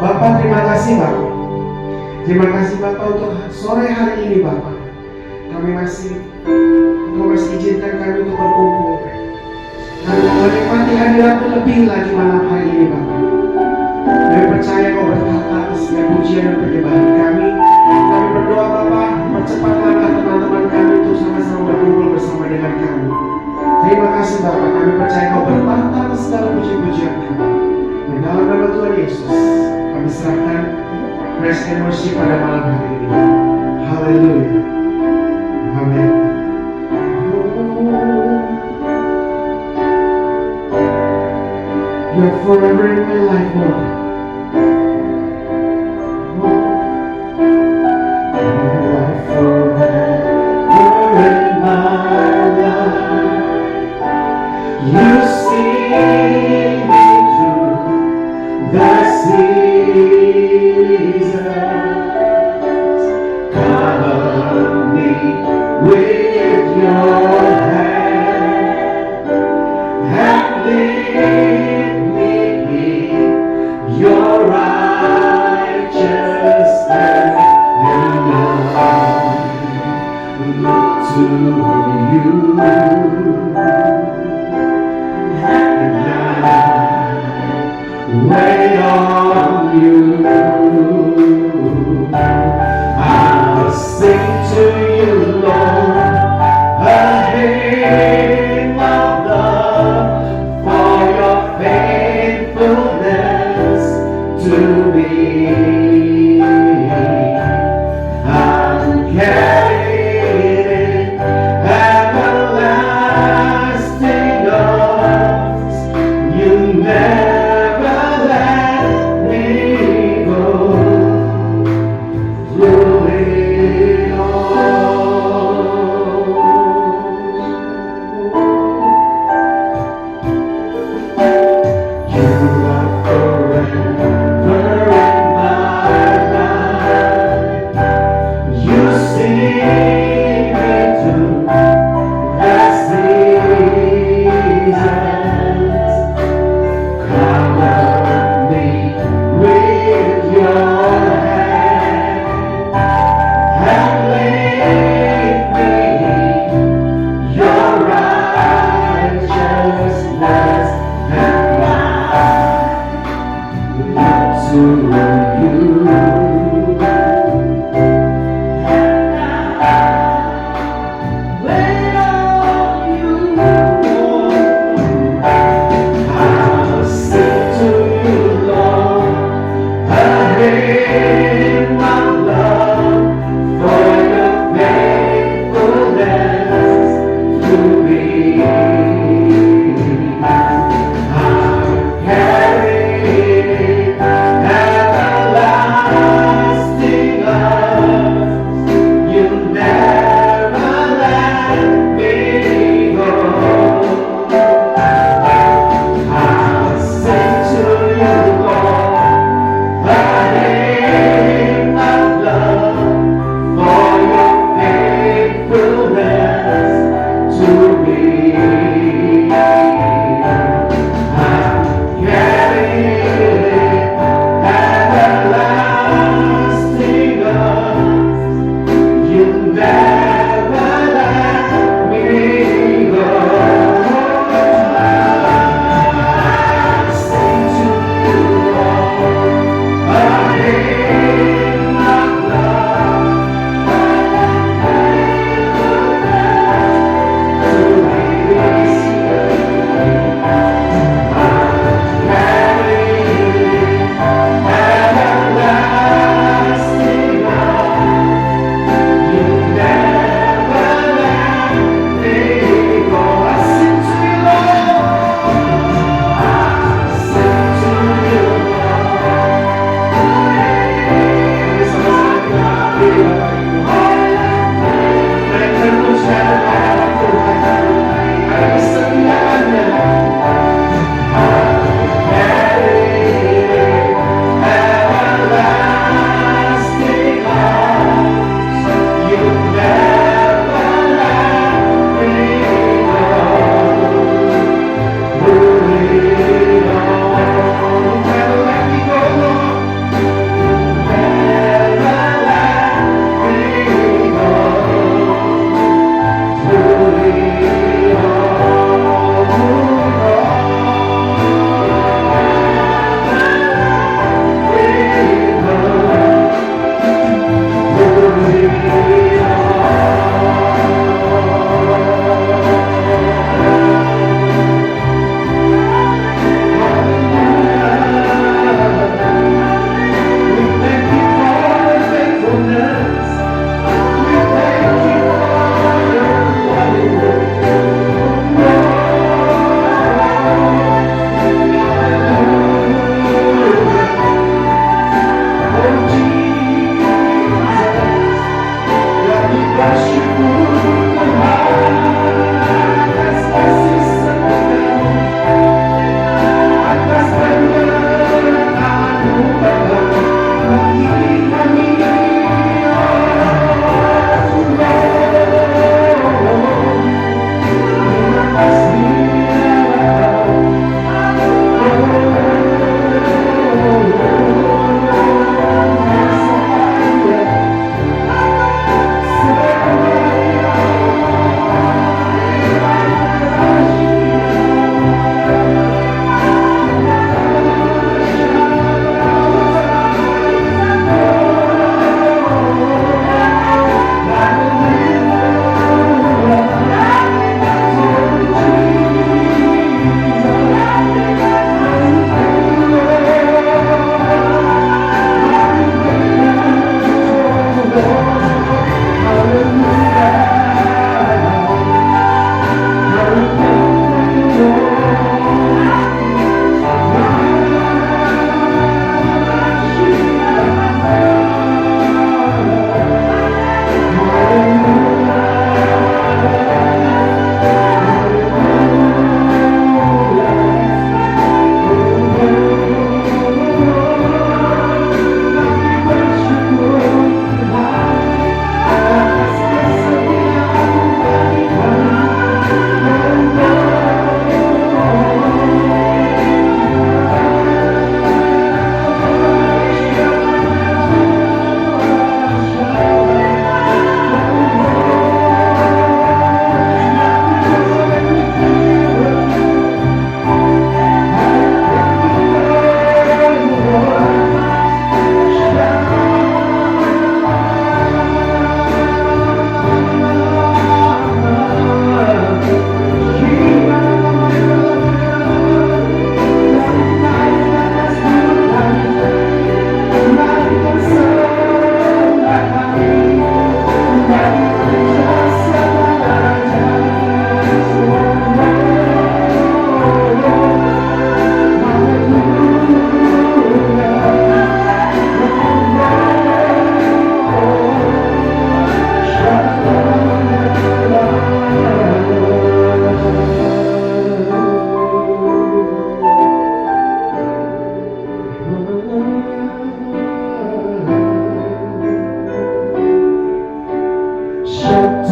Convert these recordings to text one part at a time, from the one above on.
Bapak, terima kasih Bapak. Terima kasih Bapak untuk sore hari ini Bapak. Engkau masih izinkan kami untuk berkumpul. Kami menikmati hadirat-Mu lebih lagi malam hari ini Bapak. Kami percaya Kau berkata atas segala pujian dan penyembahan kami. Kami berdoa Bapak, percepat langkah teman-teman kami untuk sama-sama berkumpul bersama dengan kami. Terima kasih Bapak, kami percaya Kau bertata atas segala puji-pujian kami. Di dalam nama Tuhan Yesus, kami serahkan praise and worship pada malam hari ini. Haleluya. Amin. You're forever in my life, Lord. You are forever in my life. You see me through the seasons. Cover me with your hand and lead me in your righteousness, and I look to you, and I wait on you. I'll sing to you, Lord, a hymn of love for your faithfulness to me. I'm carried in everlasting arms. You never let me go. Through it all, you are forever in my life. You see me through the seasons. Cover me with your hand and lead me in your righteousness, and I look to you, and I wait on you. I'll sing to you, Lord, a hymn of love for your faithfulness to me. I'm carried in everlasting arms. You never let me go. I'll sing to you, Lord, a hymn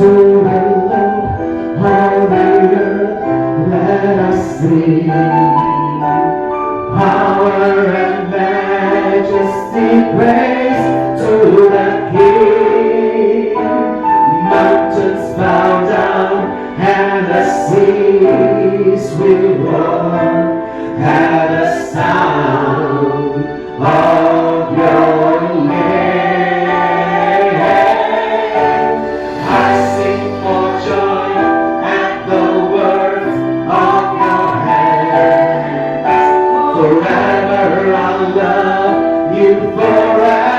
to the Lord, all the earth, let us sing. Power and majesty, praise to the King. Mountains bow down and the seas will roar at the sound of your name. I sing for joy at the words of your hands. Forever I'll love you forever.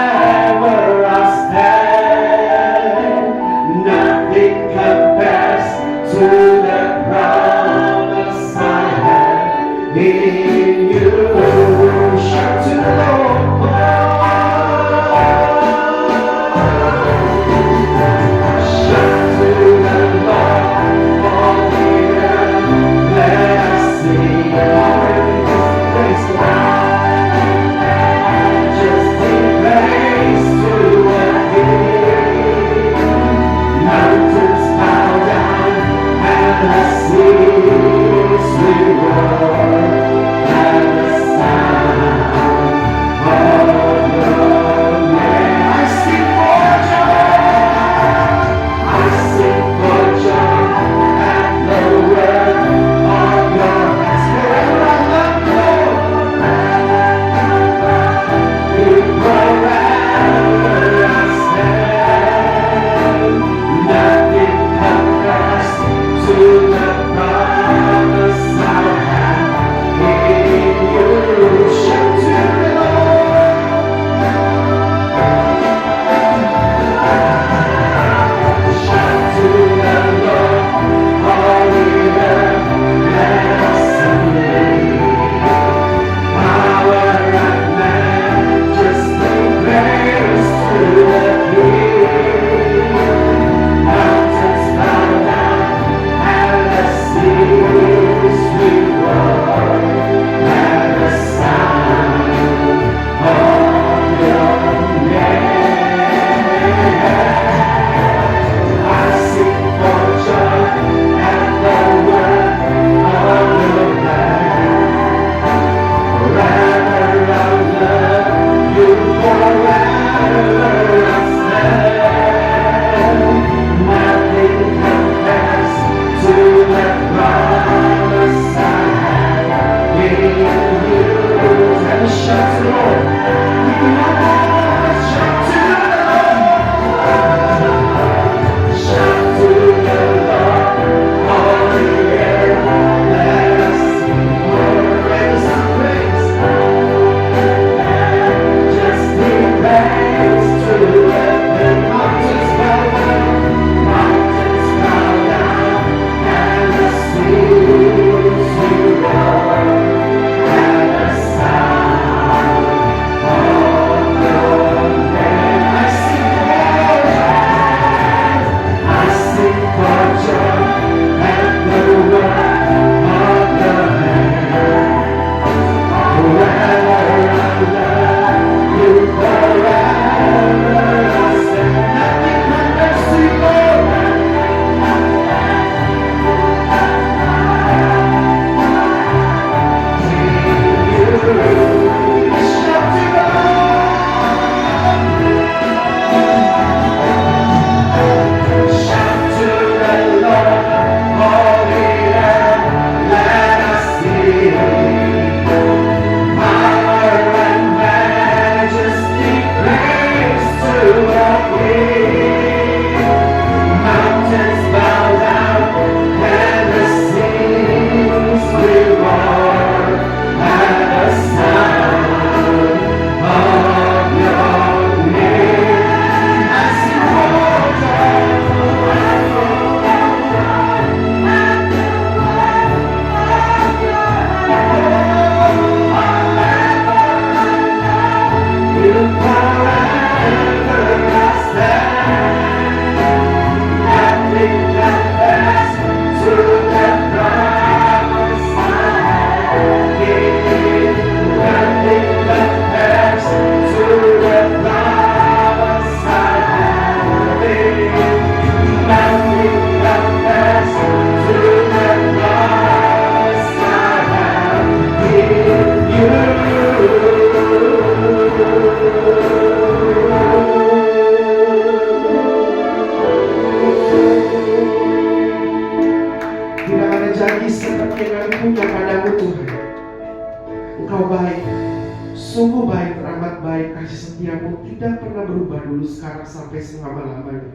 kasih setiamu tidak pernah berubah dulu, sekarang sampai selama-lamanya.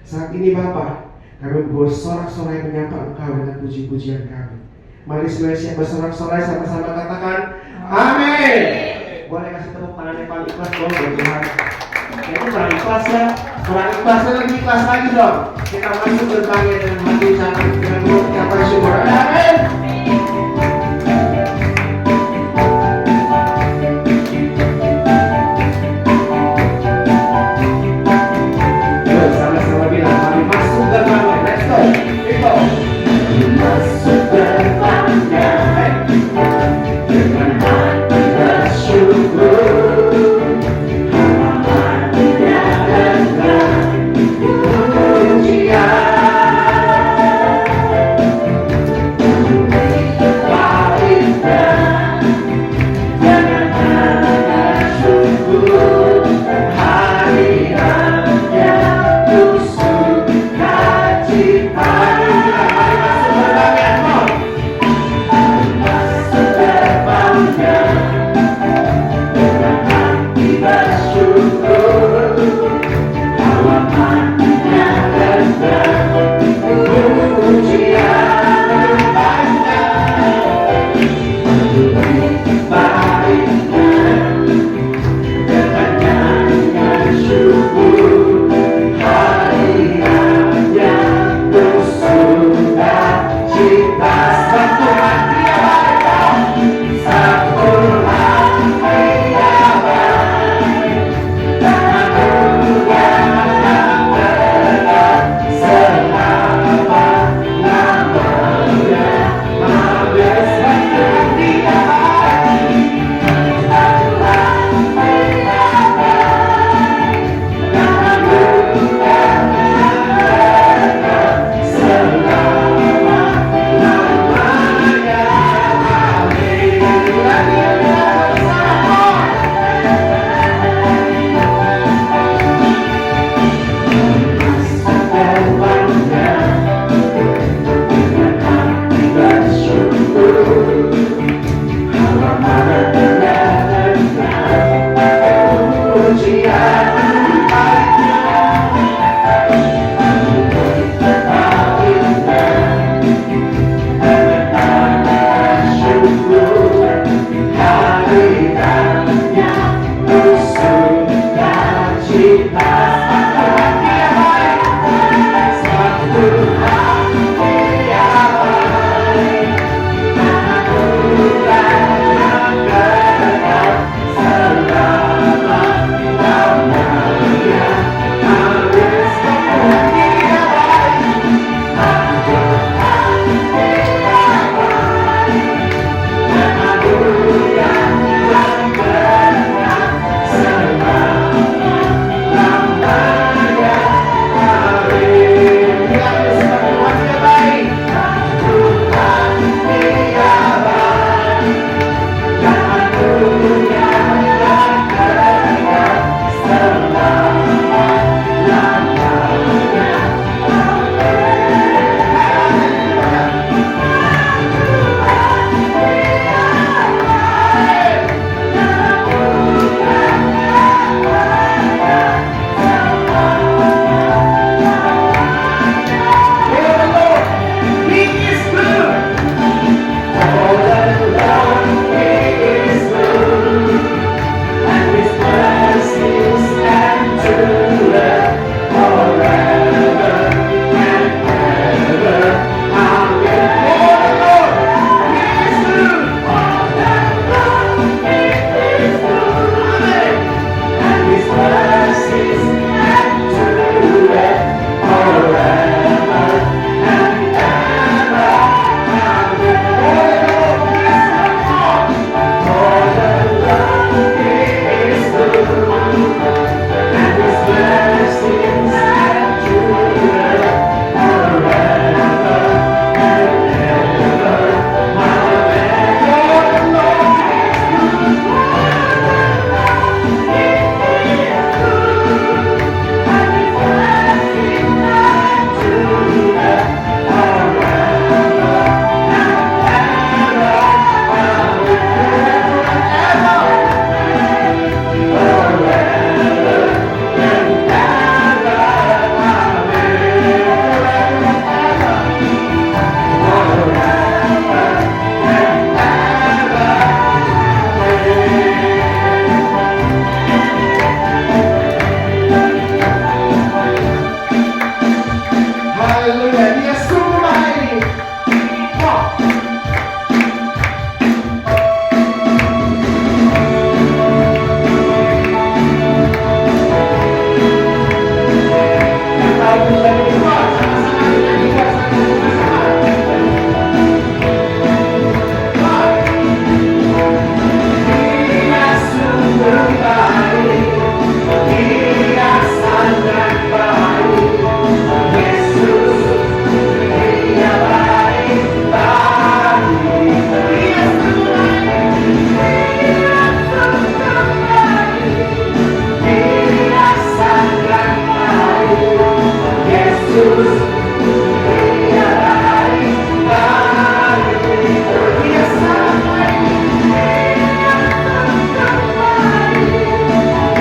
Saat ini Bapa, kami bersorak-sorai menyapa Engkau dengan puji-pujian kami. Mari siapa bersorak-sorai sama-sama katakan amin. Boleh kasih tepuk tangan yang paling ikhlas dong buat Tuhan. Itu kurang ikhlas ya, kurang ikhlasnya lebih ikhlas lagi dong. Kita masuk berbagai dengan hati ucapan dengan mulut kita bersyukur. Amin. Sama-sama bilang, mari masuk gerbangnya. Let's go. Go. Masuk gerbangnya dengan hati bersyukur, halamannya dengan pujian. Baiknya dengan nada syukur, hadirannya ku sukacita. Masuk gerbangnya dengan hati bersyukur, halamannya dengan pujian. Baiknya dengan nyanyian syukur, hadirannya ku sukacita. Satu hati yang baik, satu hati yang baik, tanah yang tegak selama-lamanya. Habis satu hati yang baik, satu hati yang baik, tanah yang tegak selama-lamanya. Selama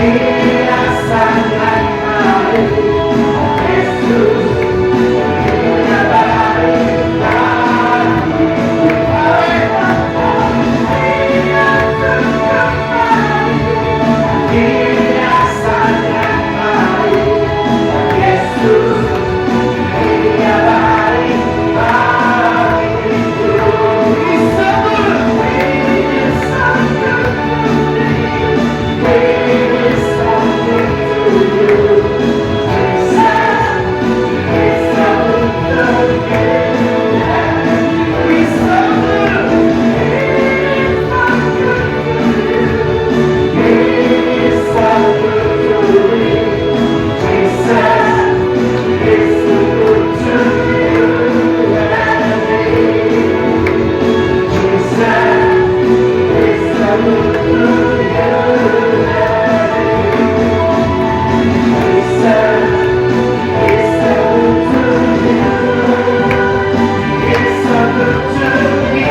Dia sangat baik, Yesus. Dia baik bagi Dia sangat baik, Yesus. Dia baik bagiku. He's so good. He's so good. He's so good to you. He's so good. He's so good. He's so good to me. Jesus, he's so good to you and me. Jesus, he's so good to you and me. Jesus, he's so good to you. He's so good to me.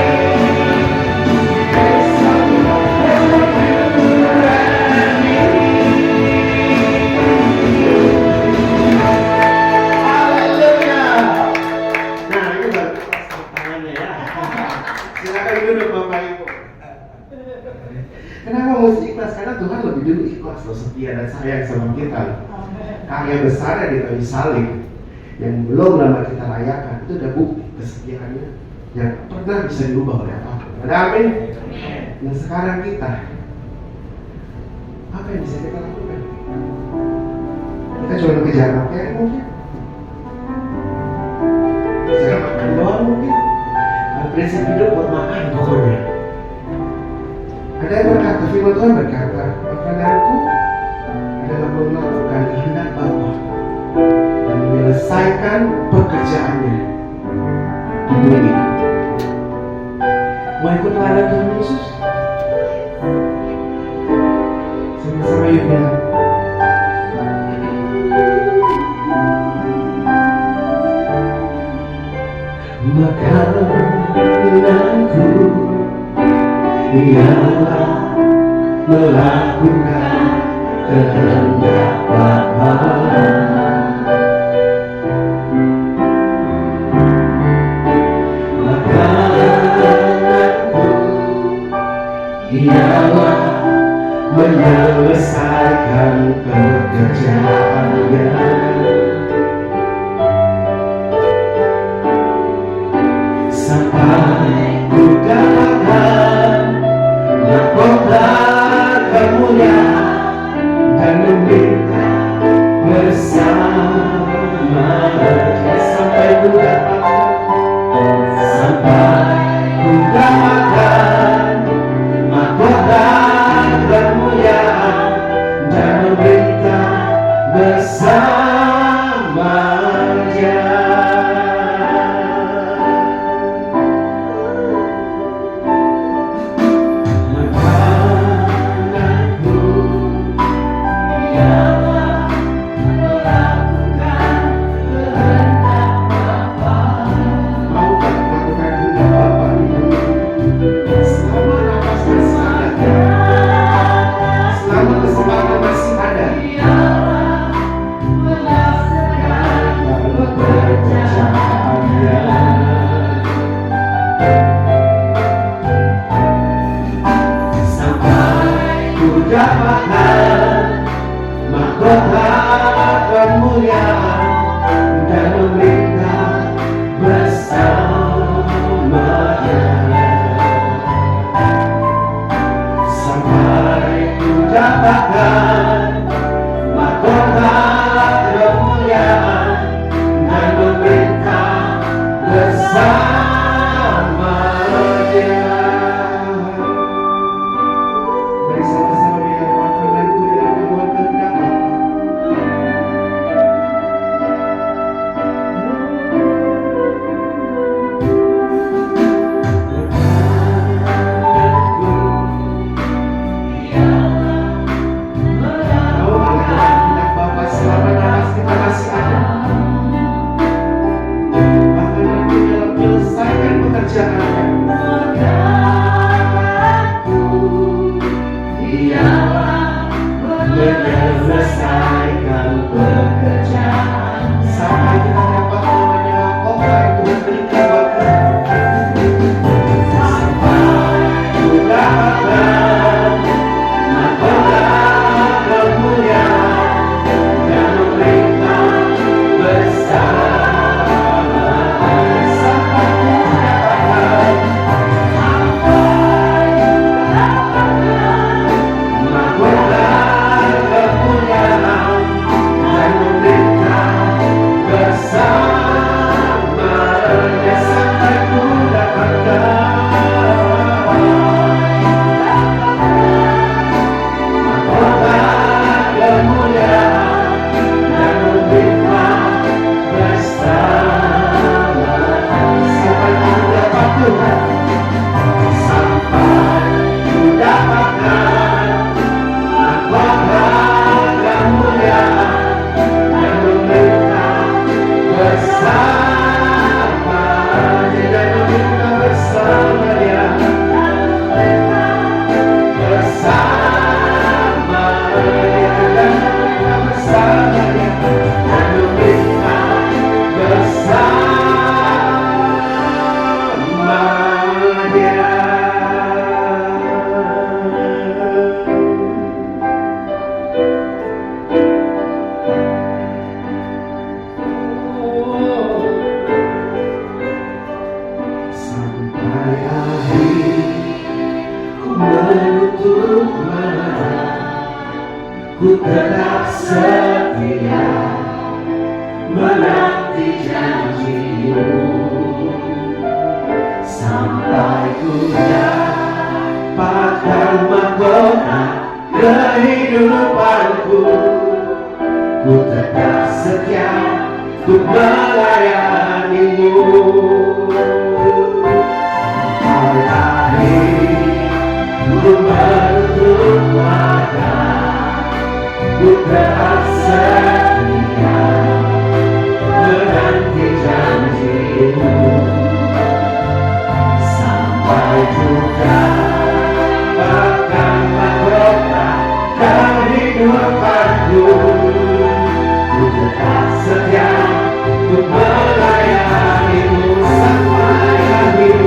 He's so good to you and me. Haleluya. Nah, itu baru tangannya ya. Silakan duduk Bapak Ibu. Kenapa mesti ikhlas? Karena Tuhan lebih dulu ikhlas loh, setia dan sayang sama kita. Karya besar di kayu salib yang belum lama kita rayakan itu udah bukti kesetiaannya yang pernah bisa diubah oleh apapun. Ada amin? Yang sekarang kita, apa yang bisa kita lakukan? Kita cuma mengejar pakaian mungkin, bisa makan doang mungkin. Ada prinsip hidup buat makan pokoknya. Ada yang berkata, firman Tuhan berkata, pekerjaanku adalah melakukan kehendak Bapa dan menyelesaikan pekerjaannya di dunia. Mau ikut teladan Tuhan Yesus? Sama-sama yuk bilang. Makananku ialah melakukan kehendak Bapa. Makananku ialah menyelesaikan pekerjaannya. Sampai ku dapatkan mahkota kemuliaan dan meminta bersama. Sampai ku dapatkan mahkota kemuliaan dan meminta bersamanya. Dapatkan mahkota kemuliaan dan meminta bersamanya. Sampai ku dapatkan mahkota kemuliaan dan meminta bersamanya. Mari sama-sama bilang, makananku ialah memohon kehendak Bapa. Makananku ialah selesaikan pekerjaan sampai kita dapat namanya mahkota yang Tuhan berikan buat kita. Sampai ku dapatkan mahkota kemuliaan dan memerintah bersama. Sampai ku dapatkan mahkota kemuliaan dan memerintah bersamanya. Sampai ku dapatkan mahkota kemuliaan dan memerintah bersama. Sampai ku dapat Tuhan, sampai ku dapatkan mahkota kemuliaan dan memerintah bersamanya. Dan memerintah bersamanya, bersamanya, dan memerintah bersamanya, dan memerintah sampai akhir ku menutup mata, ku tetap setia menanti janjimu. Sampai ku dapatkan mahkota kehidupanku, ku tetap setia untuk melayanimu. Sampai akhir ku menutup mata, ku tetap setia menanti janjimu. Sampai ku dapatkan mahkota kehidupanku, ku tetap setia untuk melayanimu. Sampai akhir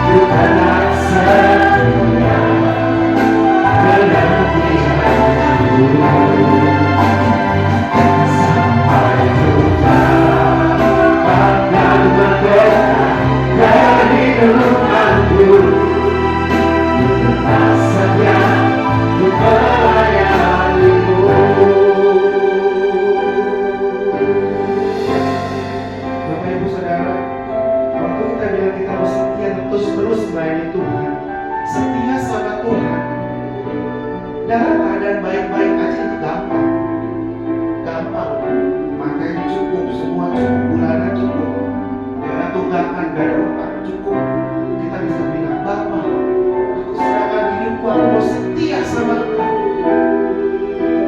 ku tetap setia menanti janjimu. Sampai ku dapatkan mahkota kehidupanku, ku tetap setia untuk melayanimu. Bapak Ibu Saudara, waktu kita bilang kita harus setia terus melayani Tuhan, setia sama Tuhan dalam keadaan baik-baik aja itu gampang. Makan cukup, semua cukup, bulanan cukup, gak ada tunggakan, gak ada utang, cukup. Kita bisa bilang, Bapak, aku serahkan hidupku, aku mau setia sama Engkau.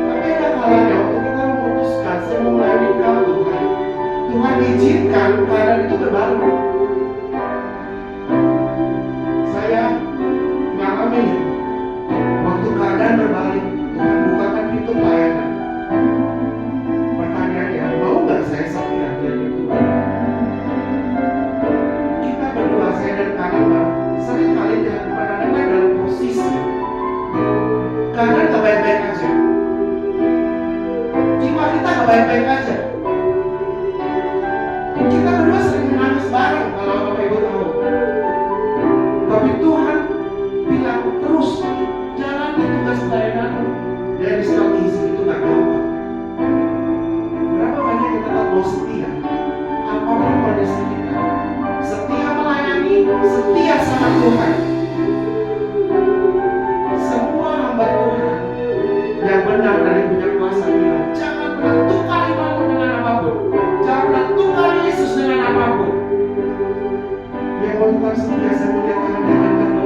Tapi ada kalanya waktu kita memutuskan saya mau melayani Engkau, Tuhan, Tuhan izinkan keadaan itu berbalik. Saya mengalami waktu keadaan berbalik, Tuhan bukakan pintu pelayanan. Pertanyaannya, mau nggak saya setia dari Tuhan? Kita berdua, saya dan Karima, sering kali tidak berada dalam posisi karena gak baik-baik aja. Jiwa kita gak baik-baik aja. Kita berdua sering menangis bareng kalau Bapak Ibu tahu. Tapi Tuhan bilang terus jalani tugas pelayananmu. Dari satu isi itu gak gampang. Berapa banyak kita tak mau setia, apapun kondisi kita, setia melayani, setia sama Tuhan. Semua hamba Tuhan yang benar dari punya kuasa bilang, jangan pernah tukar imanmu dengan apapun, jangan pernah tukar Yesus dengan apapun. Yang mau tetap setia, saya melihat Tuhan dengan kamu.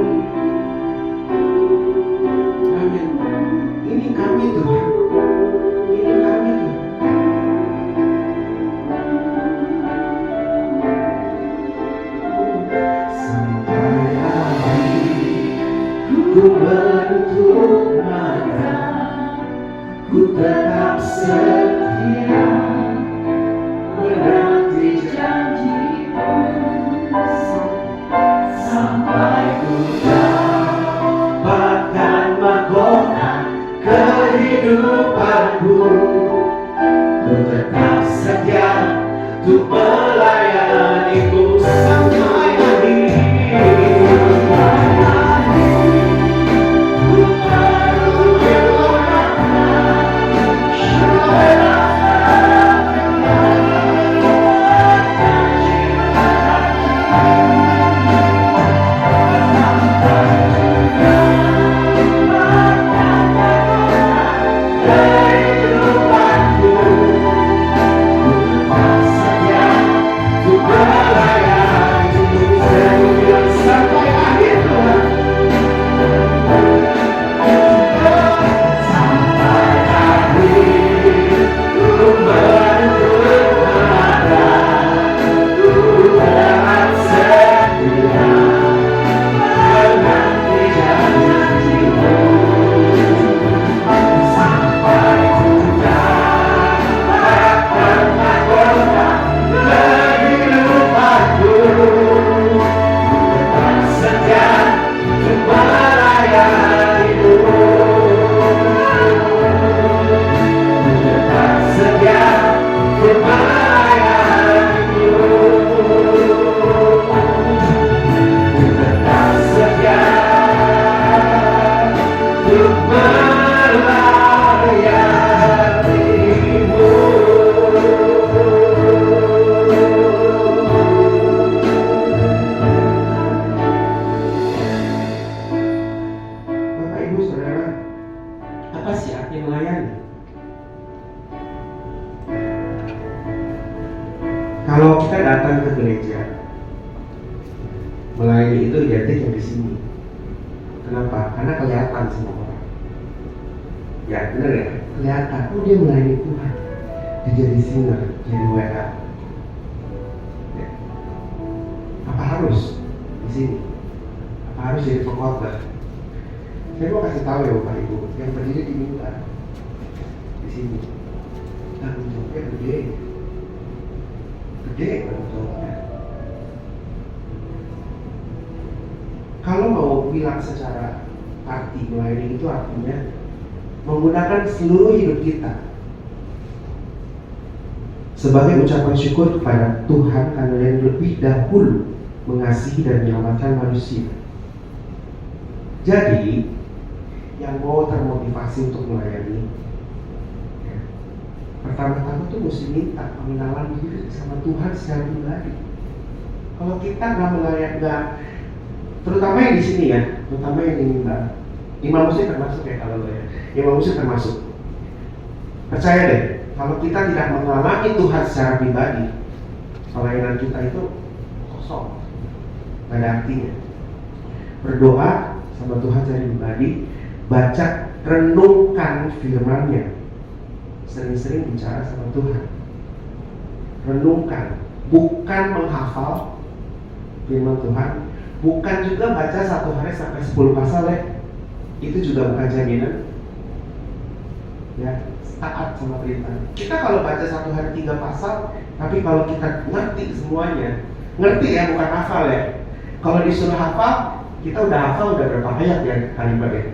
Amin. Ini kami Tuhan, ini kami Tuhan. Sampai bentuk mata, ku tetap setia menanti janjimu sampai ku dapatkan mahkota kehidupanku. Ku tetap setia untuk melayanimu sampai akhir. Kalau kita datang ke gereja, melayani itu identik yang di sini. Kenapa? Karena kelihatan semua orang. Ya benar ya, kelihatan. Oh dia melayani Tuhan. Dia jadi singer, jadi WA. Ya. Apa harus di sini? Apa harus jadi pengkhotbah? Saya mau kasih tahu ya Bapak Ibu, yang berdiri di mimbar di sini, tanggung jawabnya gede. Gede bentuknya. Kalau mau bilang secara arti melayani itu artinya menggunakan seluruh hidup kita sebagai ucapan syukur kepada Tuhan karena yang lebih dahulu mengasihi dan menyelamatkan manusia. Jadi yang mau termotivasi untuk melayani, pertama-tama tuh mesti minta pengenalan diri sama Tuhan secara pribadi. Kalau kita nggak melayani, terutama yang di sini ya, terutama yang di mimbar, imam musik termasuk ya kalau ya, imam musik termasuk. Percaya deh, kalau kita tidak mengalami Tuhan secara pribadi, pelayanan kita itu kosong, nggak ada artinya. Berdoa sama Tuhan secara pribadi, baca, renungkan firman-Nya. Sering-sering bicara sama Tuhan, renungkan, bukan menghafal firman Tuhan, bukan juga baca satu hari sampai 10 pasal ya. Itu juga bukan jaminan ya, taat sama perintah. Kita kalau baca satu hari 3 pasal, tapi kalau kita ngerti semuanya, ngerti ya, bukan hafal ya. Kalau disuruh hafal, kita udah hafal udah berapa ayat ya kalimat ya.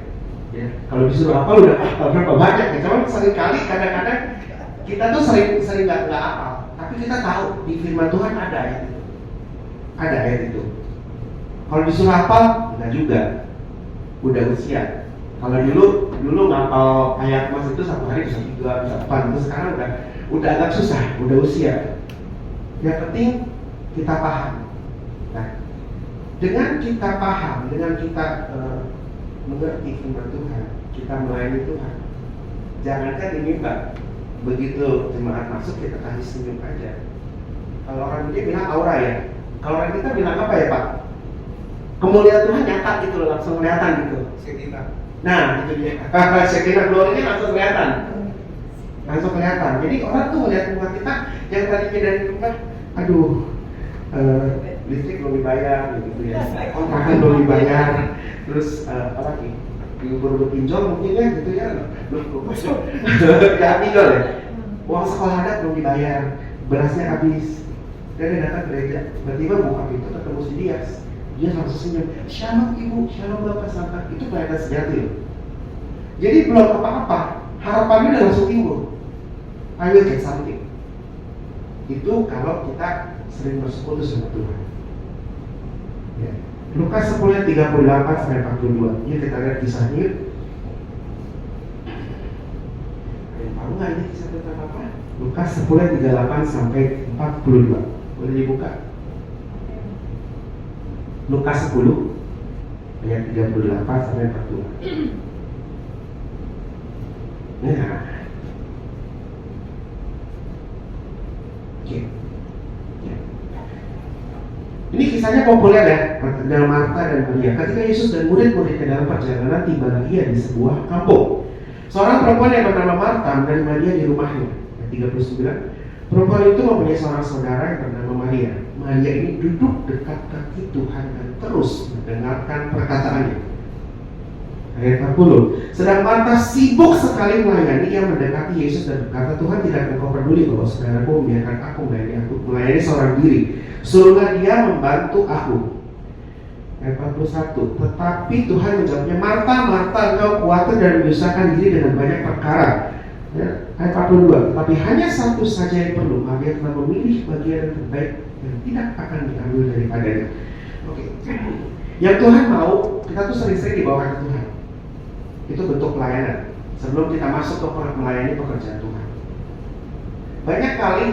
Ya, kalau disuruh hafal udah berapa banyak ya. Cuman sering kali kadang-kadang kita tuh sering nggak hafal, tapi kita tahu di firman Tuhan ada ayat itu, ada ayat itu. Kalau disuruh hafal enggak juga, udah usia. Kalau dulu ngapal ayat mas itu satu hari bisa 3, bisa 4, itu sekarang udah agak susah, udah usia. Yang penting kita paham. Nah, dengan kita paham, dengan kita mengerti firman Tuhan, kita melayani Tuhan. Jangankan di mimbar, begitu jemaat masuk kita kasih senyum aja. Kalau orang dia bilang aura ya, kalau orang kita bilang apa ya Pak? Kemuliaan Tuhan nyata gitu loh, langsung kelihatan gitu. Nah itu dia. Sekitar glorinya langsung kelihatan, langsung kelihatan. Jadi orang tuh melihat muka kita yang tadinya dari rumah, aduh, listrik belum dibayar gitu ya, kontrakan belum dibayar, terus apa lagi, baru pinjol mungkin ya gitu ya, ya pinjol ya, uang sekolah anak belum dibayar, berasnya habis, dan dia datang gereja, tiba-tiba buka pintu ketemu si dia langsung senyum, shalom ibu, shalom bapak, selamat, itu pelayanan sejati loh. Jadi belum apa-apa, harapannya udah langsung timbul, I will get something. Itu kalau kita sering bersekutu sama Tuhan. Ya. Lukas 10 38 sampai 42. Ini kita lihat kisahnya. Ada yang tahu nggak ini kisah tentang apa? Lukas 10 38 sampai 42. Boleh dibuka? Lukas 10 ayat 38 sampai 42. Nah. Oke. Ya. Ini kisahnya populer ya, dalam Marta dan Maria. Ketika Yesus dan murid-muridnya dalam perjalanan tiba lagi di sebuah kampung. Seorang perempuan yang bernama Marta dan Maria di rumahnya. Ayat 39. Perempuan itu mempunyai seorang saudara yang bernama Maria. Maria ini duduk dekat kaki Tuhan dan terus mendengarkan perkataannya. Ayat 40. Sedang Marta sibuk sekali melayani, ia mendekati Yesus dan berkata, Tuhan, tidak engkau peduli bahwa saudaraku membiarkan aku melayani seorang diri. Suruhlah dia membantu aku. Ayat 41. Tetapi Tuhan menjawabnya, Marta, Marta, engkau khawatir dan menyusahkan diri dengan banyak perkara. Ya, ayat 42. Tetapi hanya satu saja yang perlu. Maria telah memilih bagian yang terbaik yang tidak akan diambil daripadanya. Oke. Yang Tuhan mau, kita tuh sering-sering dibawa ke Tuhan. Itu bentuk pelayanan. Sebelum kita masuk ke melayani pekerjaan Tuhan. Banyak kali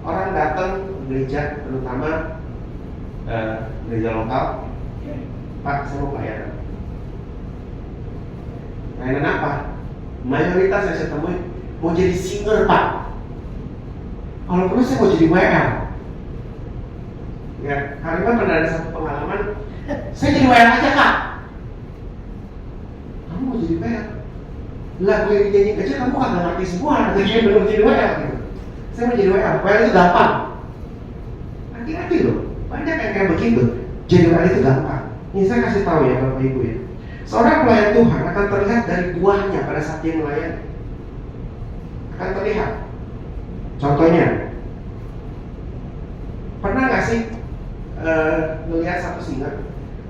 orang datang ke gereja, terutama gereja lokal. Pak, saya mau pelayanan. Pelayanan apa? Mayoritas yang saya temui mau jadi singer, Pak. Kalau perlu saya mau jadi WL. Ya, Karimah pernah ada satu pengalaman, saya jadi WL aja, Kak. Kamu mau jadi WL? Lagu yang dinyanyi aja kamu kagak ngerti semua, nanti belum jadi WL gitu. Saya mau jadi WL, WL itu gampang. Hati-hati loh, banyak yang kayak begitu. Jadi WL itu gampang. Ini saya kasih tahu ya Bapak Ibu ya. Seorang pelayan Tuhan akan terlihat dari buahnya pada saat dia melayani. Akan terlihat. Contohnya, pernah nggak sih melihat satu singer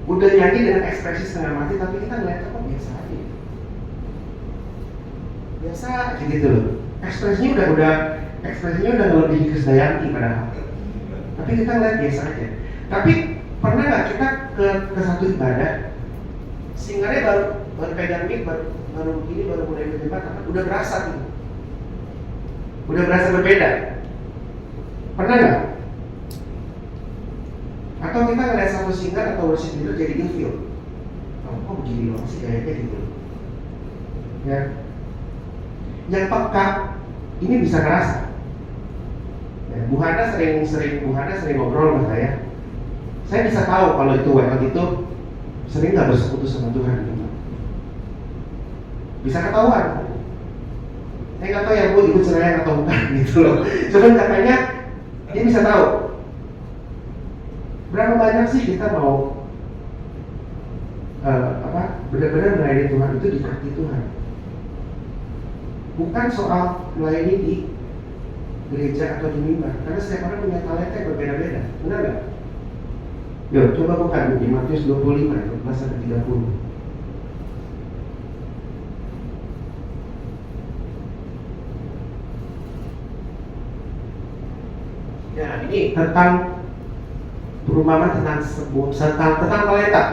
udah nyanyi dengan ekspresi setengah mati, tapi kita ngeliatnya kok biasa aja. Biasa aja gitu loh. Ekspresinya udah ngelebihi Krisdayanti padahal. Tapi kita ngeliat biasa aja. Tapi pernah nggak kita ke satu ibadah, singernya baru pegang mic, baru begini, baru mulai berjembat, udah berasa gitu. Udah berasa berbeda. Pernah nggak? Atau kita ngeliat satu singer atau worship leader jadi ilfeel. Oh, kok begini loh sih gayanya gitu. Ya. Yang peka ini bisa ngerasa. Ya, Bu Hana sering ngobrol sama saya. Saya bisa tahu kalau itu WL itu sering nggak bersekutu sama Tuhan gitu. Bisa ketahuan. Saya nggak tahu ya Bu ikut cerai atau bukan gitu loh. Cuman katanya dia bisa tahu. Berapa banyak sih kita mau benar-benar melayani Tuhan itu di kaki Tuhan. Bukan soal melayani di gereja atau di mimbar, karena setiap orang punya talenta yang berbeda-beda. Benar nggak? Yuk, coba buka di Matius 25, 14 sampai 30. Ya, ini tentang perumpamaan tentang talenta.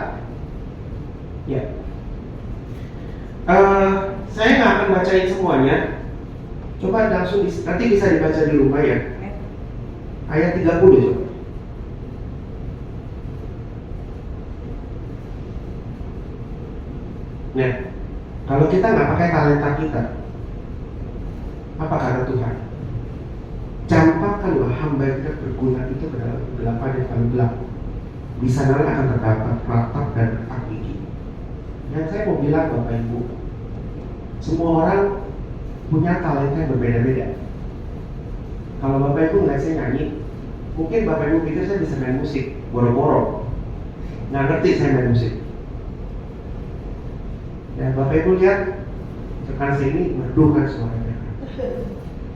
Ya. Saya nggak akan bacain semuanya. Coba langsung nanti bisa dibaca di rumah ya. Ayat 30 coba. Nah, kalau kita nggak pakai talenta kita, apa kata Tuhan? Campakkanlah hamba kita berguna itu ke dalam kegelapan yang paling gelap. Di sana akan terdapat ratap dan retak gigi. Dan saya mau bilang Bapak Ibu, semua orang punya talenta yang berbeda-beda. Kalau Bapak Ibu ngeliat saya nyanyi, mungkin Bapak Ibu pikir saya bisa main musik. boro-boro. Nggak ngerti saya main musik. Ya, Bapak Ibu lihat tekan sini merdu kan suaranya.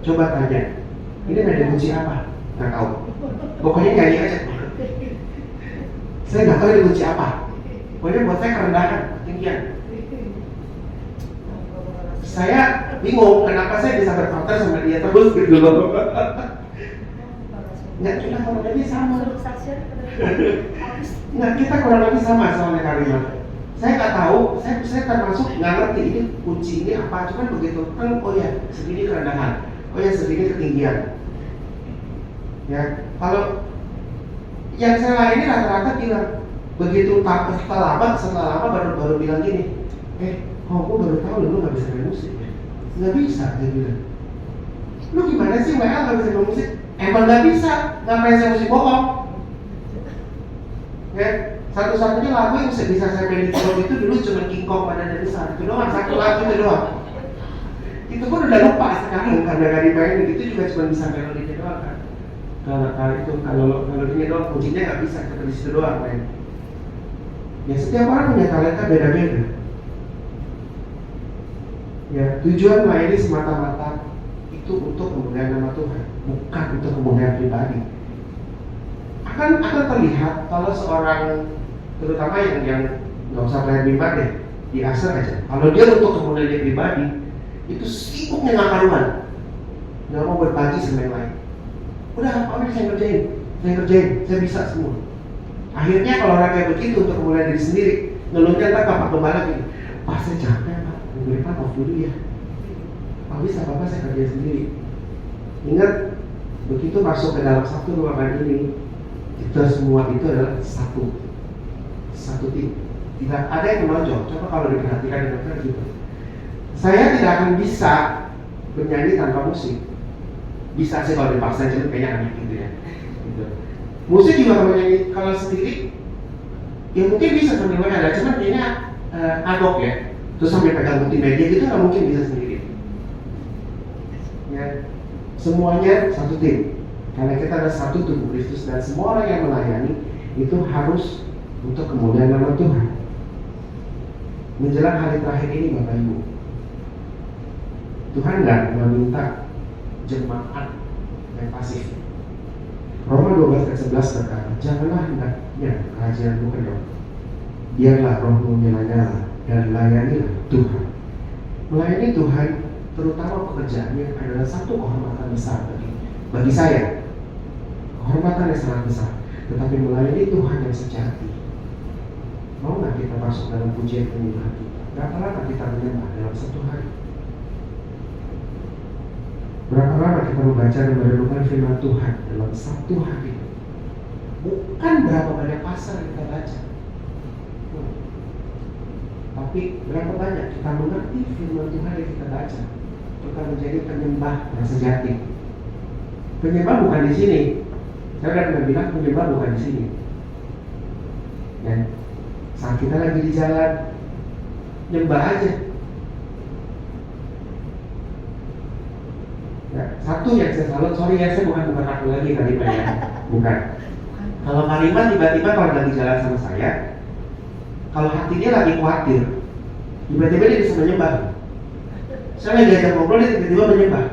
Coba tanya, ini nada kunci apa? Nggak tahu. Pokoknya nyanyi aja. Saya nggak tahu ini kunci apa. Pokoknya buat saya kerendahan, ketinggian. Saya bingung kenapa saya bisa berpartner sama dia terus gitu loh. Nggak, kita kurang lebih sama. Nggak, kita kurang lebih sama soalnya kalimat. Saya nggak tahu, saya termasuk nggak ngerti ini kunci ini apa. Cuman begitu kan, oh ya segini kerendahan, oh ya segini ketinggian. Ya, kalau yang saya lain ini rata-rata bilang begitu setelah lama baru bilang gini, gue baru tahu lu nggak bisa main musik ya? Nggak bisa, dia bilang. Lu gimana sih WL nggak bisa main musik? Emang nggak bisa, ngapain saya musik bohong? Ya, satu-satunya lagu yang bisa saya main di film itu dulu cuma King Kong pada besar, itu doang, satu lagu itu doang. Itu pun udah lupa sekarang karena nggak dimainin, itu juga cuma bisa melodinya doang kan. Kalau melodinya doang, kuncinya nggak bisa, cuma di situ doang main. Ya setiap orang punya talenta beda-beda. Ya, tujuan melayani semata-mata itu untuk kemuliaan nama Tuhan, bukan untuk kemuliaan pribadi. Akan terlihat kalau seorang, terutama yang nggak usah pelayan mimbar deh, di Aser aja. Kalau dia untuk kemuliaan dia pribadi, itu sibuknya nggak karuan, nggak mau berbagi sama yang lain. Udah apa yang saya kerjain, saya bisa semua. Akhirnya kalau orang kayak begitu untuk kemuliaan diri sendiri, ngeluhnya ntar Pak Gembala gini, Pak saya capek Pak. Minggu depan off dulu ya. Pak bisa apa-apa saya kerja sendiri. Ingat, begitu masuk ke dalam satu ruangan ini, kita semua itu adalah satu tim. Tidak ada yang menonjol. Coba kalau diperhatikan dengan gitu. Saya tidak akan bisa bernyanyi tanpa musik. Bisa sih kalau dipaksa, jadi kayaknya aneh gitu ya. Gitu. Musik juga kalau nyanyi kalau sendiri, ya mungkin bisa sambil ada, cuman kayaknya adok ya. Terus sampai pegang multimedia gitu nggak mungkin bisa sendiri. Ya, semuanya satu tim. Karena kita ada satu tubuh Kristus dan semua orang yang melayani itu harus untuk kemuliaan nama Tuhan. Menjelang hari terakhir ini Bapak Ibu, Tuhan nggak meminta jemaat yang pasif. Roma 12 ayat 11 berkata, janganlah hendaknya kerajaan Tuhan dong. Biarlah rohmu menyala dan layanilah Tuhan. Melayani Tuhan, terutama pekerjaannya adalah satu kehormatan besar bagi saya. Kehormatan yang sangat besar. Tetapi melayani Tuhan yang sejati. Mau nggak kita masuk dalam pujian penyembahan kita? Berapa lama kita menyembah dalam satu hari? Berapa lama kita membaca dan merenungkan firman Tuhan dalam satu hari? Bukan berapa banyak pasal yang kita baca, tapi berapa banyak kita mengerti firman Tuhan yang kita baca, kita menjadi penyembah yang sejati. Penyembah bukan di sini. Saya sudah pernah bilang penyembah bukan di sini. Dan saat kita lagi di jalan, nyembah aja. Ya, satu yang saya salut, sorry ya, saya bukan aku lagi tadi Pak ya, bukan. Kalau Karimah tiba-tiba kalau lagi jalan sama saya, kalau hati dia lagi khawatir, tiba-tiba dia bisa menyembah. Saya lagi ajak ngobrol, dia tiba-tiba menyembah.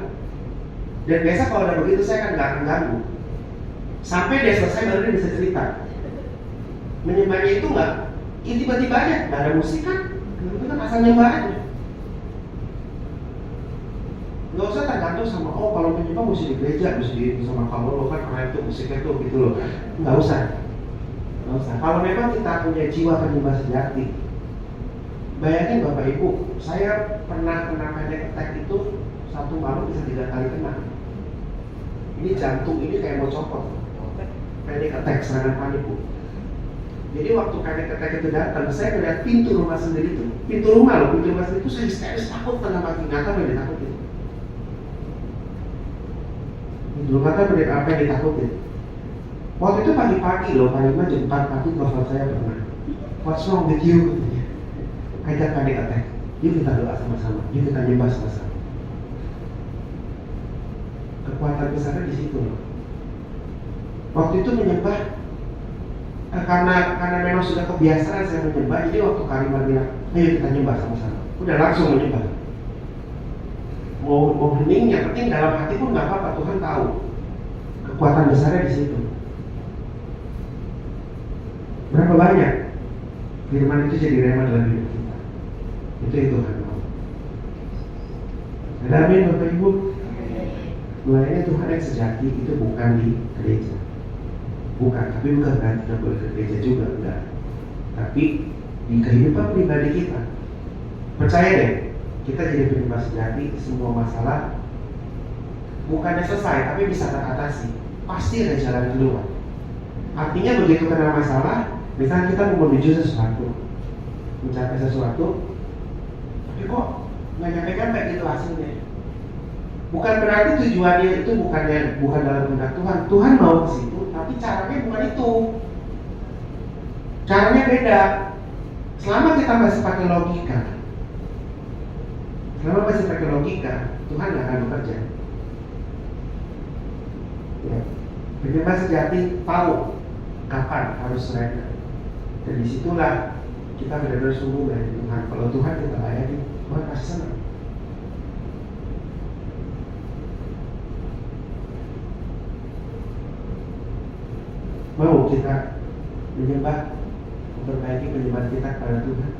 Dan biasa kalau udah begitu saya kan nggak akan ganggu. Sampai dia selesai baru dia bisa cerita. Menyembahnya itu nggak, ini tiba-tiba aja, nggak ada musik kan, itu kan asal nyembah aja. Nggak usah tergantung sama, oh kalau menyembah mesti di gereja, mesti di sama kamu lo kan karena itu musiknya tuh gitu loh. Nggak usah. Kalau memang kita punya jiwa penyembah sejati, bayangin Bapak Ibu, saya pernah kena pendek attack itu satu malam bisa 3 kali kena. Ini jantung ini kayak mau copot. Pendek attack, serangan panik Bu. Jadi waktu pendek attack itu datang, saya melihat pintu rumah sendiri itu, pintu rumah sendiri itu saya histeris takut karena mati nggak tahu yang ditakutin. Belum kata apa yang ditakutin. Waktu itu pagi-pagi loh, Pak jam 4 pagi telepon saya pernah. What's wrong with you? Katanya. Kajak panic attack. Yuk kita doa sama-sama, yuk kita nyembah sama-sama. Kekuatan besarnya di situ loh. Waktu itu menyembah, karena memang sudah kebiasaan saya menyembah, jadi waktu Karimah bilang, ayo kita nyembah sama-sama, udah langsung menyembah. Mau hening, yang penting dalam hati pun nggak apa-apa, Tuhan tahu kekuatan besarnya di situ. Berapa banyak firman itu jadi rema dalam hidup kita? Itu Tuhan mau. Amin Bapak Ibu. Mulainya Tuhan yang sejati itu bukan di gereja, bukan, tapi bukan berarti tidak boleh ke gereja juga, enggak. Tapi di kehidupan pribadi kita, percaya deh, kita jadi penyembah sejati, semua masalah bukannya selesai, tapi bisa teratasi. Pasti ada jalan keluar. Artinya begitu kena masalah, misalnya kita mau menuju sesuatu, mencapai sesuatu, tapi kok nggak nyampe gitu hasilnya. Bukan berarti tujuannya itu bukan dalam kehendak Tuhan. Tuhan mau ke situ, tapi caranya bukan itu. Caranya beda. Selama kita masih pakai logika, Tuhan nggak akan bekerja. Ya. Penyembah sejati tahu kapan harus surrender. Dan disitulah kita benar-benar sungguh dari Tuhan. Kalau Tuhan kita layani, Tuhan pasti senang. Mau kita menyembah, memperbaiki penyembahan kita kepada Tuhan.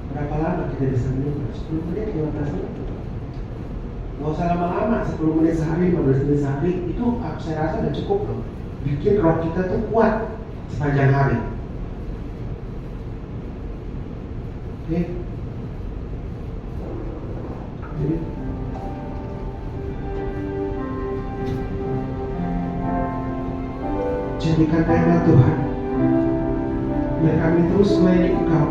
Berapa lama kita bisa menyembah? 10 menit, 15 menit. Gak usah lama-lama, 10 menit sehari, 15 menit sehari. Itu saya rasa udah cukup loh. Bikin roh kita tuh kuat sepanjang hari. Oke? Jadi jadikan tema Tuhan, biar kami terus melayani Engkau.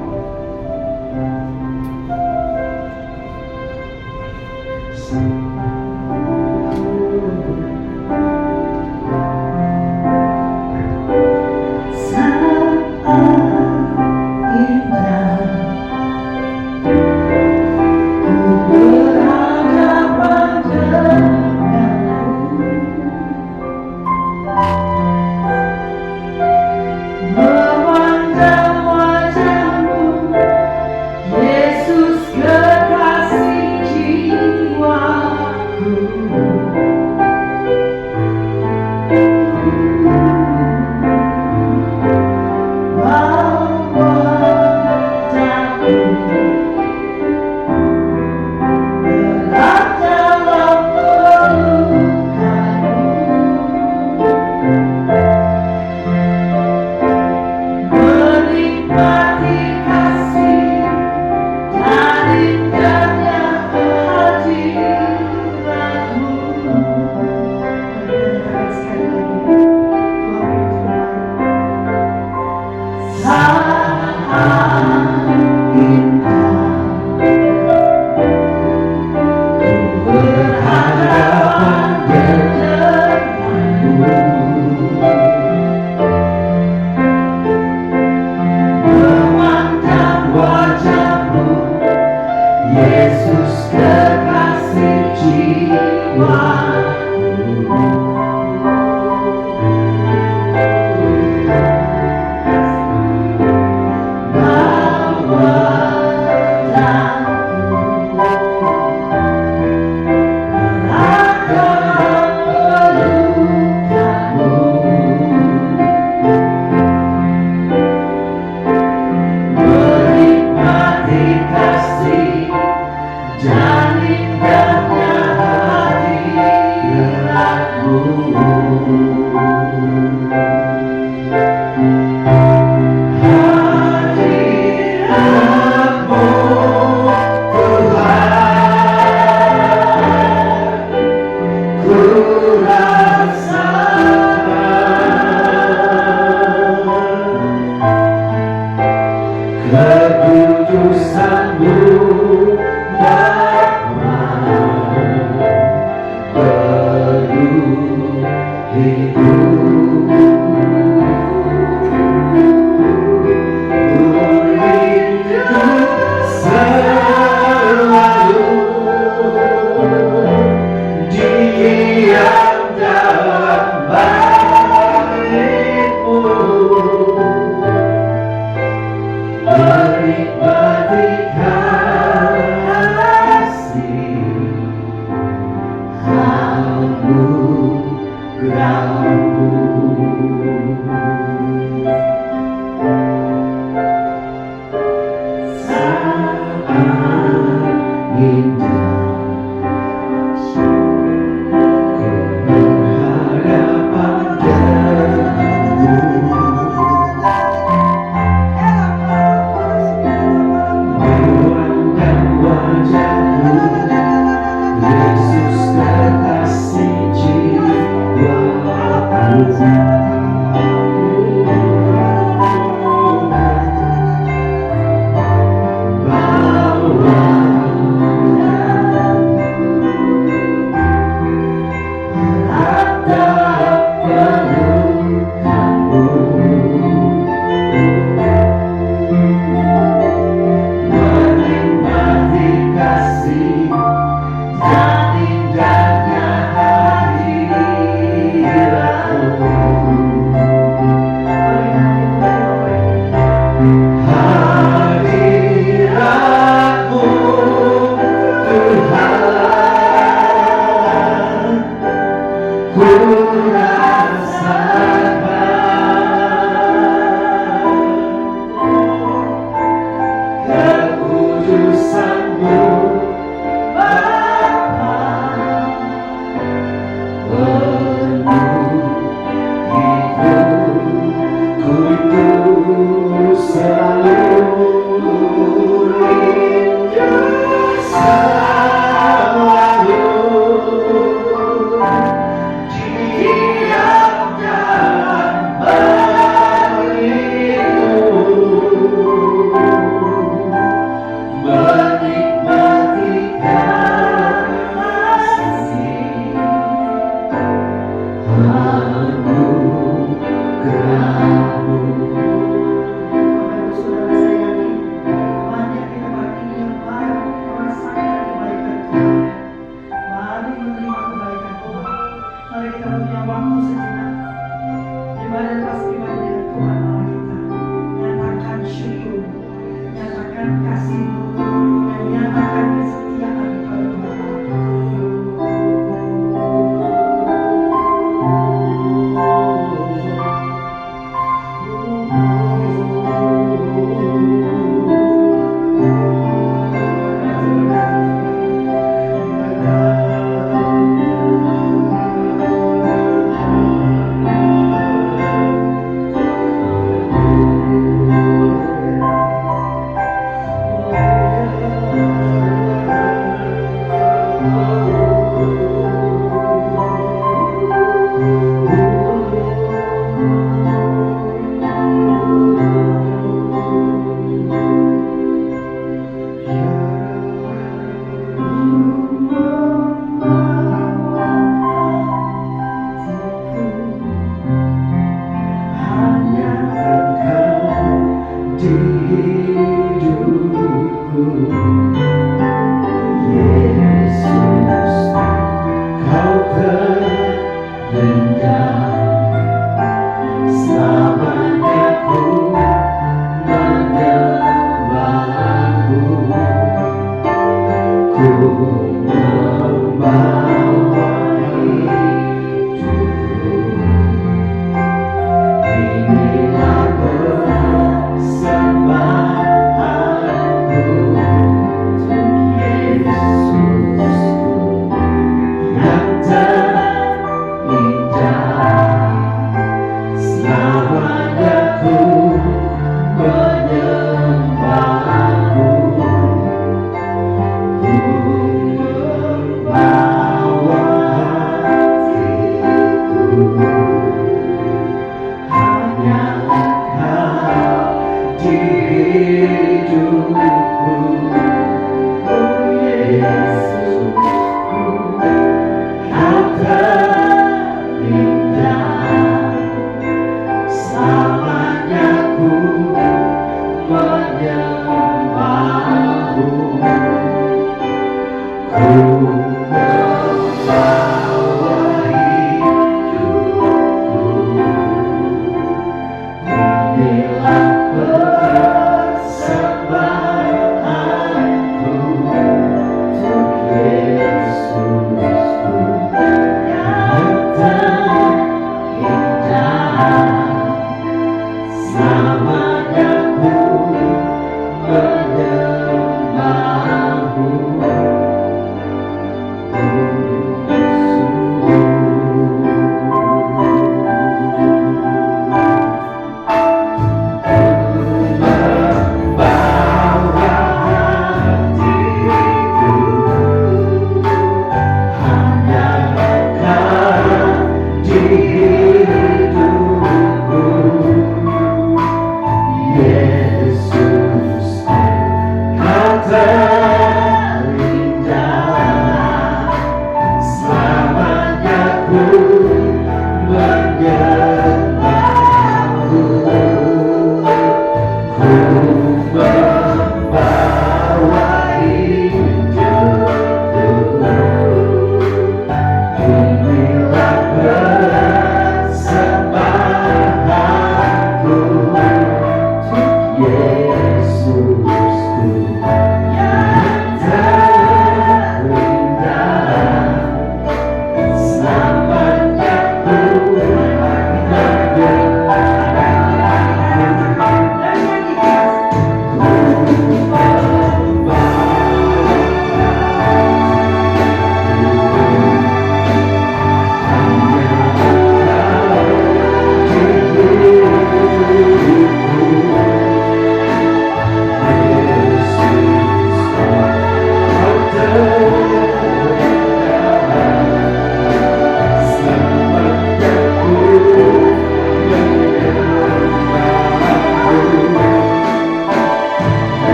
menikmati kasih sangat indah. Berhadap padamu,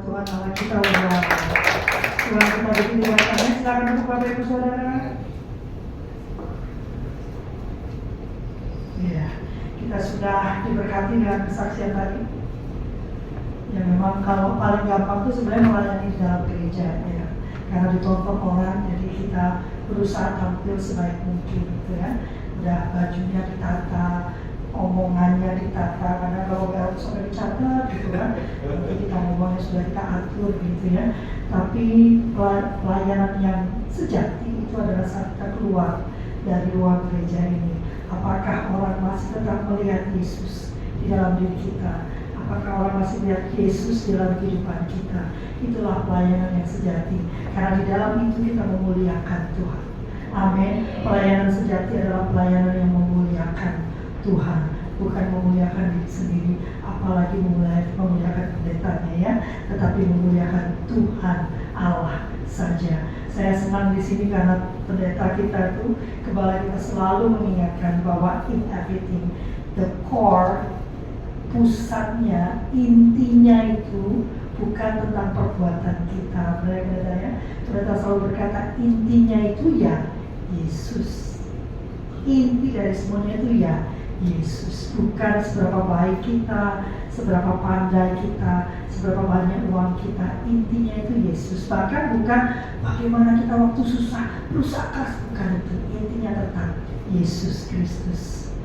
Tuhan Allah kita berdoa. Tuhan kita berdiri di atasnya. Silakan untuk Bapak Ibu Saudara. Ya, kita sudah diberkati dengan kesaksian tadi. Ya memang kalau paling gampang itu sebenarnya melayani di dalam gereja ya. Karena ditonton orang, jadi kita berusaha tampil sebaik mungkin gitu ya. Udah bajunya ditata, omongannya ditata, karena kalau nggak sampai dicatat gitu kan, nanti kita ngomongnya sudah kita atur gitu ya. Tapi pelayanan yang sejati itu adalah saat kita keluar dari ruang gereja ini. Apakah orang masih tetap melihat Yesus di dalam diri kita? Apakah orang masih melihat Yesus di dalam kehidupan kita? Itulah pelayanan yang sejati. Karena di dalam itu kita memuliakan Tuhan. Amin. Pelayanan sejati adalah pelayanan yang memuliakan Tuhan, bukan memuliakan diri sendiri, apalagi memuliakan pendetanya ya, tetapi memuliakan Tuhan Allah saja. Saya senang di sini karena pendeta kita itu, kepala kita selalu mengingatkan bahwa in everything, the core, pusatnya, intinya itu bukan tentang perbuatan kita. Pendeta ya, pendeta selalu berkata intinya itu ya Yesus. Inti dari semuanya itu ya Yesus, bukan seberapa baik kita, seberapa pandai kita, seberapa banyak uang kita. Intinya itu Yesus. Bahkan bukan bagaimana kita waktu susah berusaha keras, bukan itu. Intinya tetap Yesus Kristus.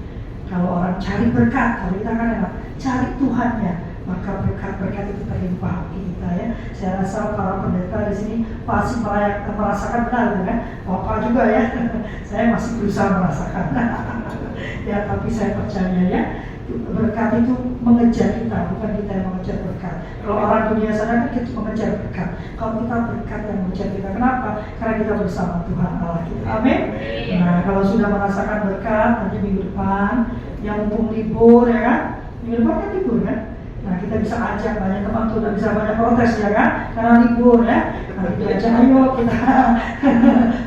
Kalau orang cari berkat, kalau kita kan enak, cari Tuhannya, maka berkat-berkat itu terlimpah bagi kita ya. Saya rasa para pendeta di sini pasti merasakan benar kan? Bapak juga ya. Saya masih berusaha merasakan. Ya, tapi saya percaya ya, berkat itu mengejar kita, bukan kita yang mengejar berkat. Kalau orang dunia sana kan kita mengejar berkat. Kalau kita berkat yang mengejar kita, kenapa? Karena kita bersama Tuhan Allah kita. Amin. Nah, kalau sudah merasakan berkat, nanti minggu depan, yang mumpung libur ya kan? Minggu depan kan libur kan? Nah, kita bisa ajak banyak teman tuh, bisa banyak protes ya kan? Karena libur ya. Nanti diajak, ayo kita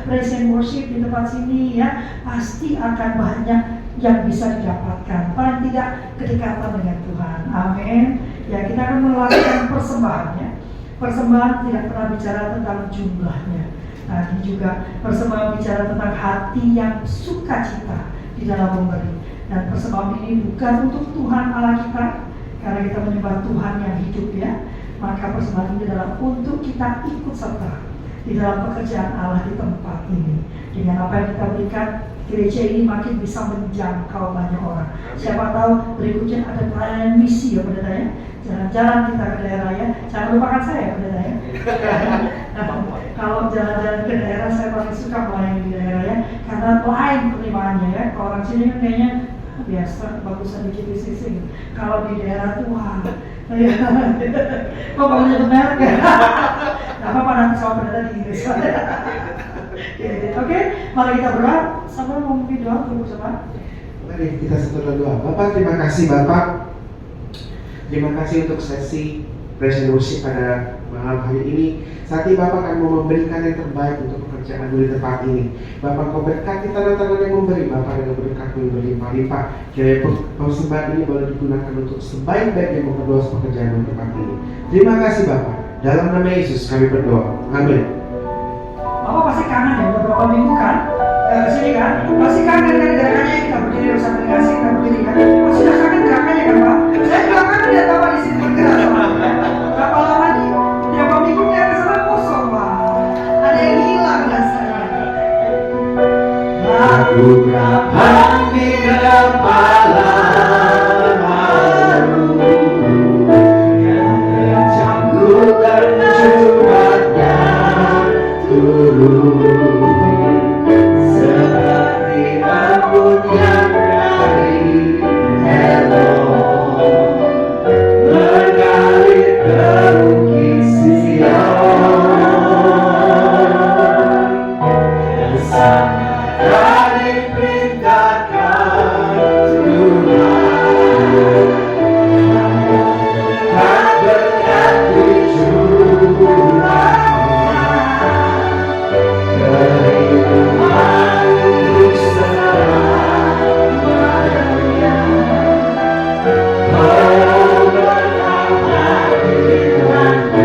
praise and worship di tempat sini ya. Pasti akan banyak yang bisa didapatkan, paling tidak kedekatan dengan Tuhan. Amin. Ya, kita akan melakukan persembahannya. Persembahan tidak pernah bicara tentang jumlahnya. Tadi juga persembahan bicara tentang hati yang sukacita di dalam memberi. Dan persembahan ini bukan untuk Tuhan Allah kita, karena kita menyembah Tuhan yang hidup ya. Maka persembahan ini adalah untuk kita ikut serta di dalam pekerjaan Allah di tempat ini. Dengan apa yang kita berikan, gereja ini makin bisa menjangkau banyak orang. Siapa tahu berikutnya ada pelayanan misi ya pendeta ya. Jalan-jalan kita ke daerah ya. Jangan lupakan saya pendeta ya. Kalau jalan-jalan ke daerah, saya paling suka melayani di daerah ya. Karena lain penerimaannya ya. Kalau orang sini kan kayaknya biasa, bagusan di GPCC. Kalau di daerah Tuhan, kok baru nyebut merek ya? Gak apa-apa, nanti sama pendeta di Inggris. Oke, mari kita berdoa. Sama mau mungkin doa untuk bersama. Mari kita setelah doa. Bapak, terima kasih Bapak. Terima kasih untuk sesi praise and worship pada malam hari ini. Saat ini Bapak akan mau memberikan yang terbaik untuk pekerjaan di tempat ini. Bapak kau berkati tangan-tangan yang memberi, Bapak dengan berkat-Mu yang berlimpah-limpah. Kiranya persembahan ini boleh digunakan untuk sebaik-baiknya memperluas pekerjaan di tempat ini. Terima kasih Bapak. Dalam nama Yesus kami berdoa. Amin. Bapak pasti kangen ya, udah berapa minggu kan? Sini kan? Pasti kangen kan gerakannya, kita berdiri bersama dengan kita berdiri kan? Pasti udah kangen gerakannya kan Pak? Saya juga kangen lihat Bapak di sini bergerak sama. Berapa lama nih? Berapa minggu ya kesana kosong Pak? Ada yang hilang rasanya. Lagu kapan di kepala baru yang tercangkut terjebaknya turun seperti embun yang dari elok mengalir ke bukit Sion. Kesana diperintahkan Tuhan, berkat dicurahkan kehidupan untuk selamanya. Oh, betapa firman-Nya.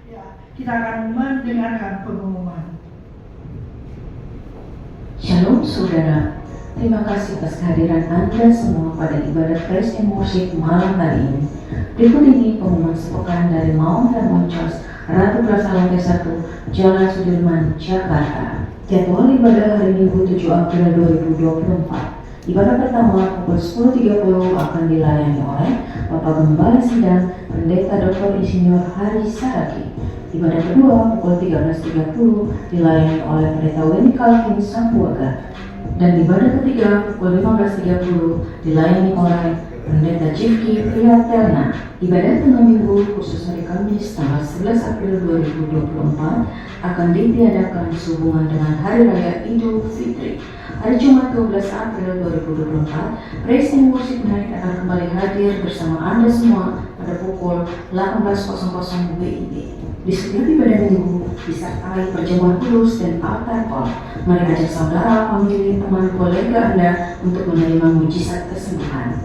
Ya, kita akan mendengarkan pengumuman. Shalom saudara, terima kasih atas kehadiran Anda semua pada ibadat praise and worship malam hari ini. Berikut ini pengumuman sepekan dari Mount Hermon Church, Ratu Plaza Lantai 1, Jalan Sudirman, Jakarta. Jadwal ibadah hari Minggu 7 April 2024. Ibadah pertama pukul 10.30 akan dilayani oleh Bapak Gembala Sidang Pendeta Dr. Insinyur Hari Saragi. Ibadah kedua pukul 13.30 dilayani oleh Pendeta Weni Calvin Sambuaga. Dan ibadah ketiga pukul 15.30 dilayani oleh Pendeta Jifki Priyaterna. Ibadah tengah minggu khusus hari Kamis tanggal 11 April 2024 akan ditiadakan sehubungan dengan Hari Raya Idul Fitri. Hari Jumat 12 April 2024, Praise and Worship Night akan kembali hadir bersama Anda semua pada pukul 18.00 WIB. Di setiap ibadah minggu disertai perjamuan kudus dan altar call. Mari ajak saudara, famili, teman, kolega Anda untuk menerima mujizat kesembuhan.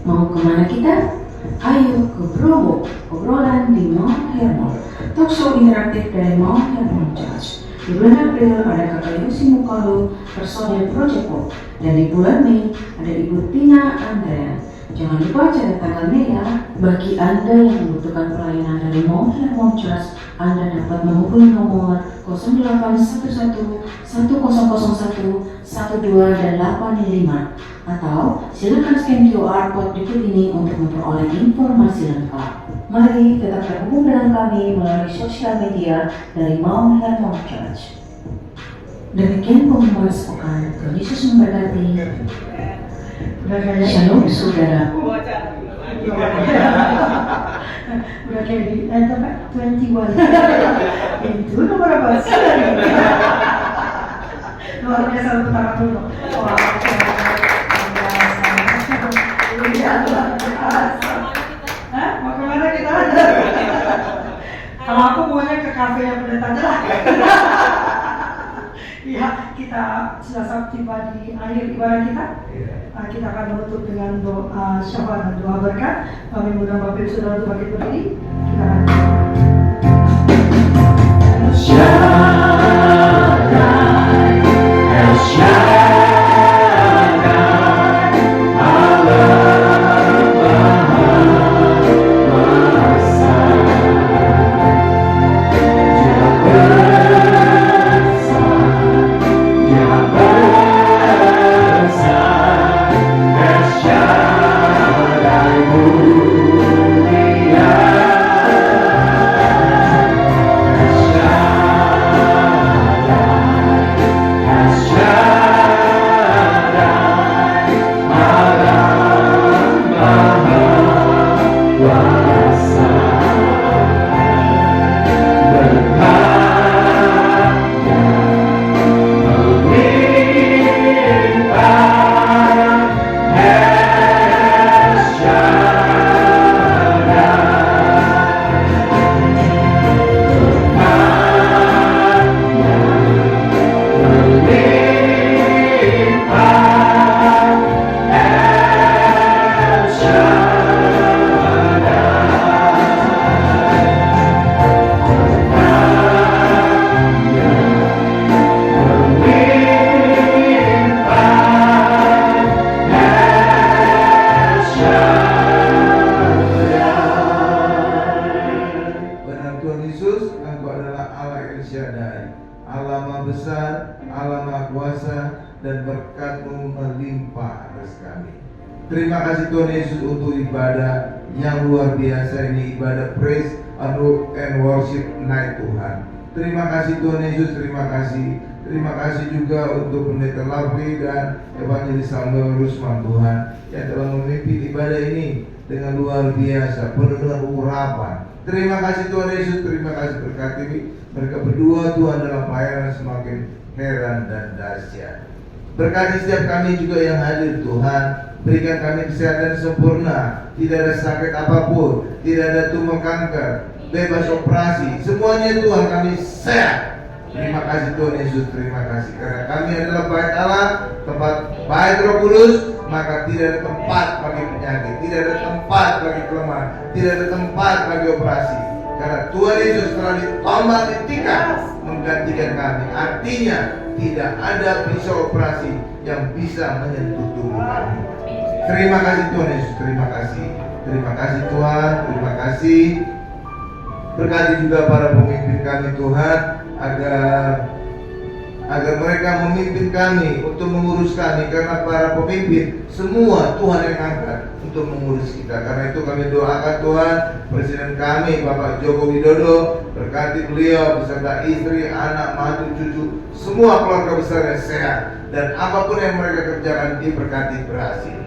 Mau kemana kita? Ayo ke Bromo, obrolan di Mount Hermon, talkshow interaktif dari Mount Hermon Church. Di bulan April ada Kakak Yusi Mukalu, personil Project Pop, dan di bulan Mei ada Ibu Tina Andrea. Jangan lupa catat tanggalnya ya. Bagi Anda yang membutuhkan pelayanan dari Mount Hermon Church, Anda dapat menghubungi nomor 0811 1001 12 dan 85, atau silakan scan QR code berikut ini untuk memperoleh informasi lengkap. Mari tetap terhubung dengan kami melalui sosial media dari Mount Hermon Church. Demikian pengumuman sepekan. Tuhan Yesus memberkati. Shalom saudara. Udah kayak di 21. Itu nomor apa sih? Luar biasa untuk tangan dulu. Wah, luar biasa. Hah? Mau kemana kita? Kalau aku maunya ke kafe yang pendeta aja lah. Ya, kita sudah tiba di akhir ibadah kita. Kita akan menutup dengan doa syafaat dan doa berkat. Kami mengundang Bapak Ibu Saudara untuk bangkit berdiri. Kita akan Yesus, Engkau adalah Allah El Shaddai, Allah Maha Besar, Allah Maha Kuasa, dan berkat-Mu melimpah atas kami. Terima kasih Tuhan Yesus untuk ibadah yang luar biasa ini, ibadah praise and worship night Tuhan. Terima kasih Tuhan Yesus, terima kasih. Terima kasih juga untuk Pendeta Lapi dan Evangelis Samuel Rusman Tuhan yang telah memimpin ibadah ini dengan luar biasa, penuh dengan urapan. Terima kasih Tuhan Yesus, terima kasih berkati mereka berdua Tuhan dalam pelayanan semakin heran dan dahsyat. Berkati setiap kami juga yang hadir Tuhan, berikan kami kesehatan sempurna, tidak ada sakit apapun, tidak ada tumor kanker, bebas operasi, semuanya Tuhan kami sehat. Terima kasih Tuhan Yesus, terima kasih karena kami adalah bait Allah, tempat bait Roh Kudus, maka tidak ada tempat bagi penyakit, tidak ada tempat bagi kelemahan, tidak ada tempat bagi operasi. Karena Tuhan Yesus telah ditombak di tikar menggantikan kami. Artinya tidak ada pisau operasi yang bisa menyentuh tubuh kami. Terima kasih Tuhan Yesus, terima kasih. Terima kasih Tuhan, terima kasih. Berkati juga para pemimpin kami Tuhan, agar mereka memimpin kami untuk mengurus kami, karena para pemimpin semua Tuhan yang angkat untuk mengurus kita. Karena itu kami doakan Tuhan Presiden kami Bapak Joko Widodo, berkati beliau beserta istri, anak, mantu, cucu, semua keluarga besar yang sehat, dan apapun yang mereka kerjakan diberkati berhasil.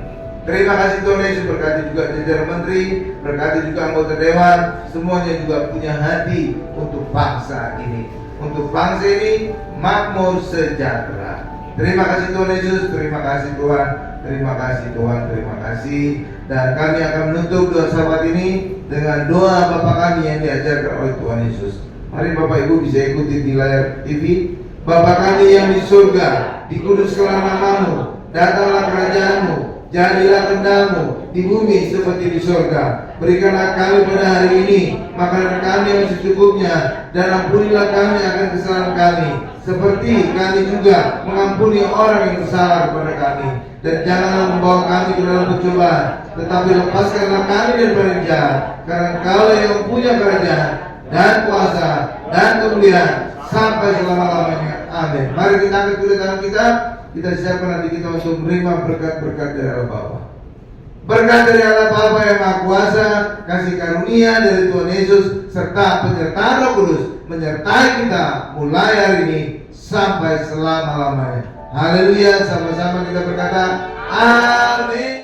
Terima kasih Tuhan Yesus, berkati juga jajaran menteri, berkati juga anggota dewan, semuanya juga punya hati untuk bangsa ini, untuk bangsa ini makmur sejahtera. Terima kasih Tuhan Yesus, terima kasih Tuhan, terima kasih Tuhan, terima kasih. Dan kami akan menutup doa sahabat ini dengan doa Bapa kami yang diajarkan oleh Tuhan Yesus. Mari Bapak Ibu bisa ikuti di layar TV. Bapa kami yang di surga, dikuduskanlah namamu, datanglah kerajaanmu, jadilah kehendak-Mu di bumi seperti di surga. Berikanlah kami pada hari ini makanan kami yang secukupnya, dan ampunilah kami akan kesalahan kami, seperti kami juga mengampuni orang yang bersalah kepada kami. Dan janganlah membawa kami ke dalam pencobaan, tetapi lepaskanlah kami dari jahat. Karena Engkau yang punya kerajaan dan kuasa dan kemuliaan sampai selama-lamanya. Amin. Mari kita angkat kedua tangan kita siapkan nanti kita untuk menerima berkat-berkat dari Allah Bapa. Berkat dari Allah Bapa yang Maha Kuasa, kasih karunia dari Tuhan Yesus, serta penyertaan Roh Kudus menyertai kita mulai hari ini sampai selama-lamanya. Haleluya, sama-sama kita berkata amin.